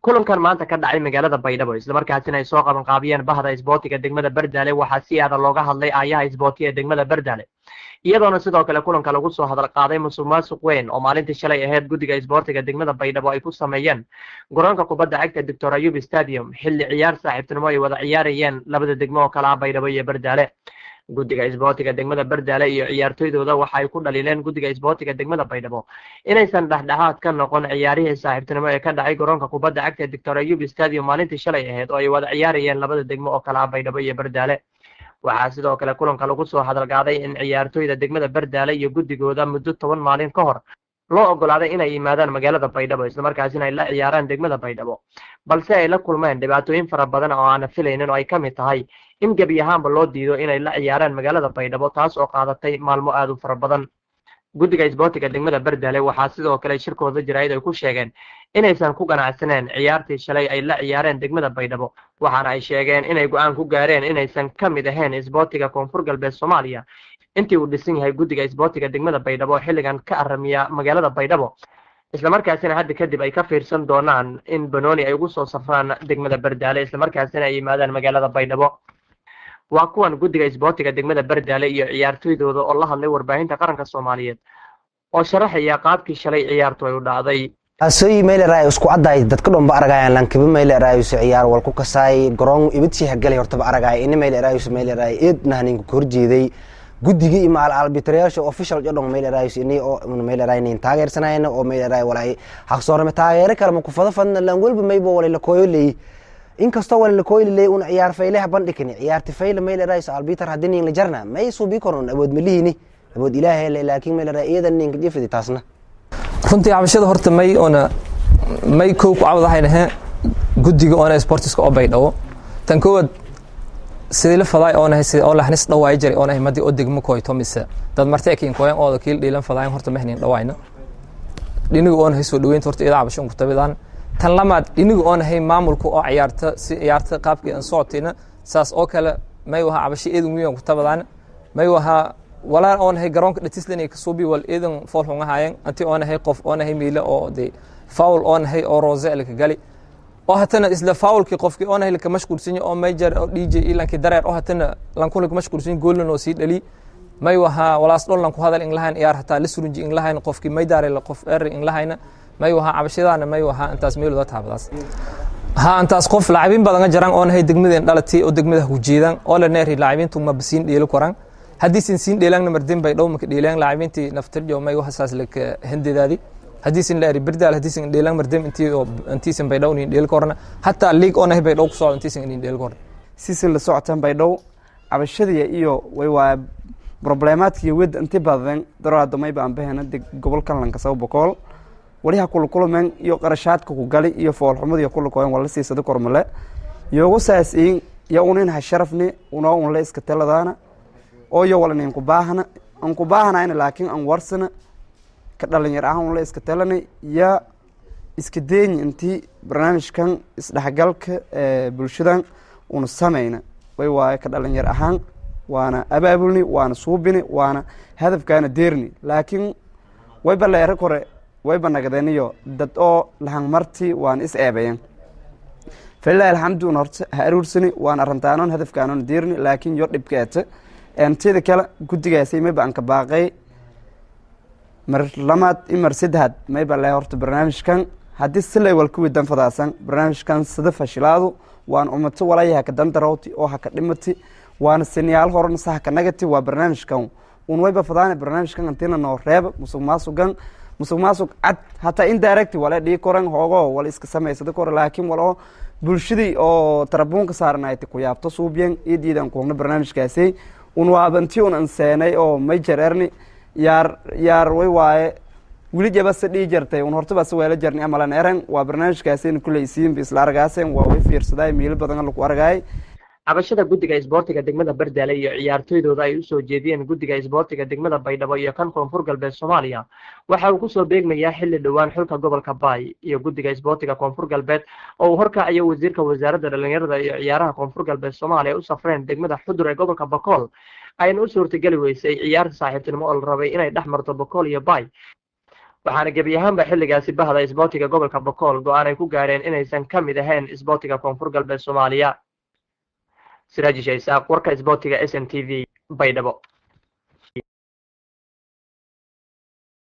kulankan maanta ka dhacay magaalada Baydhabo isla markaasina ay soo qaban qaabiyeen bahda isboortiga degmada Bardaale waxaa si aad looga hadlay aayaha isboortiga degmada Bardaale iyadoona sidoo kale kulanka lagu soo hadal qaaday musuqmaasuq weyn oo maalintii shalay ahayd guddiga isboortiga degmada Baydhabo ay ku sameeyeen garoonka kubadda cagta Dr. Ayub Stadium xilli ciyaar saaxiibtinimo ay wada ciyaarayeen labada degmo oo kala ah Baydhabo iyo Bardaale guddiga isboortiga degmada Bardaale iyo ciyaartoydooda waxa ay ku dhaliileen guddiga isboortiga degmada Baydhabo inaysan dhexdhexaad ka noqon ciyaarihii saaxiibtinimo ee ka dhacay garoonka kubadda cagta Dr. Ayub Stadium maalintii shalay ahayd oo ay wada ciyaarayeen labada degmo oo kala ah Baydhabo iyo Bardaale waxaa sidoo kale kulanka lagu soo hadal qaaday in ciyaartoyda degmada Bardaale iyo guddigooda muddo 10 maalin ka hor loo ogolaaday inay yimaadaan magaalada Baydhabo isla markaasina ay la ciyaaraan degmada Baydhabo balse ay la kulmeen dhibaatooyin fara badan oo aan filaynin oo ay ka mid tahay in gebi ahaanba loo diido inay la ciyaaraan magaalada Baydhabo taas oo qaadatay maalmo aad u fara badan guddiga isboortiga degmada Bardaale waxaa sidoo kale shirkooda jiraayad ay ku sheegeen inaysan ku ganacsaneen ciyaartii shalay ay la ciyaareen degmada Baydhabo waxaana ay sheegeen inay go'aan ku gaareen inaysan ka mid ahayn isboortiga Koonfur Galbeed Soomaaliya intii uu dhisan yahay guddiga isboortiga degmada Baydhabo xilligan ka aramiya magaalada Baydhabo isla markaasina hadda kadib ay ka fiirsan doonaan in banooni ay ugu soo safraan degmada Bardaale isla markaasina ay yimaadaan magaalada Baydhabo waa kuwan guddiga isboortiga degmada Bardaale iyo ciyaartoydooda oo la hadlay warbaahinta qaranka Soomaaliyeed oo sharaxaya qaabkii shalay ciyaartu ay u dhacday asooyi meel raay isku caday dadka dhanba aragayaan lankiba meel raay ciyaar wal ku kasay garoon ibadsi hagalay horta aragay in meel raay eedna hanin ku horjeeday guddiga imaal arbitrayaasha official jadon meel raay inay oo meel raay in taageersanayna oo meel raay walay xaq soorama taageero kale ma ku fadafadna lan walba mayba wala la kooyolay inkastoo wala la kooyolay una ciyaar faylaha bandhigin ciyaarti fayla meel raay arbitrar hadin la jarna may suubi koron awood milihini awood ilaahay laakiin meel raay iyadan ninka jifdi taasna runtii cabashada horta may koow ku cabadahaynah guddiga oona sportiska oo Baydhabo tan koowad sidii la faday oo la hanis dhawaay jiray oo madi oo degmo kooyto mise dad marteekin kooyan oo kiil dhiilan fadayn horta mahnin dhawaayna dhiniga oo hayso dhaweynta horta ila cabasho ku tabadaan tan lamaad dhiniga oo hay maamulku oo ciyaarta qaabkii aan socotayna saas oo kale may waxa cabasho eedan weyn ku tabadaan may waxa wala on hay garoonka dhatislanay ka soo bi wal eedan fool xun ahaayeen anti on hay qof on hay miila oo de foul on hay oo rosel ka gali oo hatana isla foulki qofki on hay ka mashquulsan oo major oo DJ ilanki dareer oo hatana lan kulli ka mashquulsan goolna oo sii dhali may waxa walaas dholan ku hadal in lahayn ciyaar hataa la surunji in lahayn qofki may daare la qof er in lahayna may waxa cabashadaana may waxa intaas meel wada taabadaas intaas qof laacibin badan jaran on hay degmadeen dhalatay oo degmada ku jeedan oo la neeri laacibintu ma basiin dheelo koran haddii sin dheelang mardin Baydhabo ma ka dheelang laacibintii naftirjo may waxa saas la hindidaadi haddii sin la Bardaale haddii sin dheelang mardin intii sin Baydhabo in dheel korna hatta league oo nahay Baydhabo ku soo intii sin in dheel korna si la socotaan Baydhabo cabashadii iyo way waa problemaadkii wad intii badan daraado may baan bahana gobolkan Lankasow Boqol waliha kulkulmeen iyo qarashaadka ku gali iyo fool xumad iyo kulkulkooyan wala siisada kormale iyo saasiin iyo unin ha sharafni una la iska taladaana oo yo wala nin ku baahana laakiin aan warsana ka dhalinyar ahaan la iska talanay ya iska deeyn intii barnaamijkan isdhaxgalka bulshadan uu sameeyna way waa ka dhalinyar ahaan waana abaabulni waana suubini waana hadafkaana deerni laakiin way baleer kore way banagdeeniyo dad oo lahan marti waan is eebayeen fillaahi alxamdu horta haruursani waan arintaanon hadafkaana deerni laakiin yo dhibkeeta أنتي كلا كنت جالسين ما يبقى باقي لما إمر سدهد ما يبقى له هرت برنامج كان هدي السلة والكوي دم فداسن برنامج كان صدف شلادو وان أمتي ولا يهك دم دروتي أو هك دمتي وان السنيال هورن صح كنجتي وبرنامج كان ونويبة فدان برنامج كان أنتينا نورب مسوق ماسوق عد حتى إن دايركتي ولا دي كورن هوجو ولا إسكسمة يصدقور لكن ولا بولشدي أو تربون كسارنا يتكوي أبتو صوبين يديدن كون برنامج كاسي ونوابنتيون إنساني أو ميجررني يار ويواي ولي جبس دي جرتي ونهرت بس ويلا جرني عملا نيرن وبرنامج كاسين كل يسين بيسلارغاسين وويفير صداي ميل بدن لو ارغاي cabashada guddiga isboortiga degmada Bardaale iyo ciyaartoydooda ay u soo jeediyeen guddiga isboortiga degmada Baydhabo iyo kan Koonfur Galbeed Soomaaliya waxa uu ku soo beegmayaa xilli dhawaan xulka gobolka Baay iyo guddiga isboortiga Koonfur Galbeed oo horkacayo wasiirka wasaaradda dhalinyarada iyo ciyaaraha Koonfur Galbeed Soomaaliya u safreen degmada Xudur ee gobolka Bakool ayna u suurtagali weysay ciyaar saaxiibtinimo oo la rabay inay dhex marto Bakool iyo Baay waxaana gebi ahaanba xilligaasi bahda isboortiga gobolka bokool go-aan ay ku gaareen inaysan ka mid ahayn isboortiga koonfur galbeed soomaaliya. Siraaj Isaaq, warka isboortiga SNTV, Baydhabo.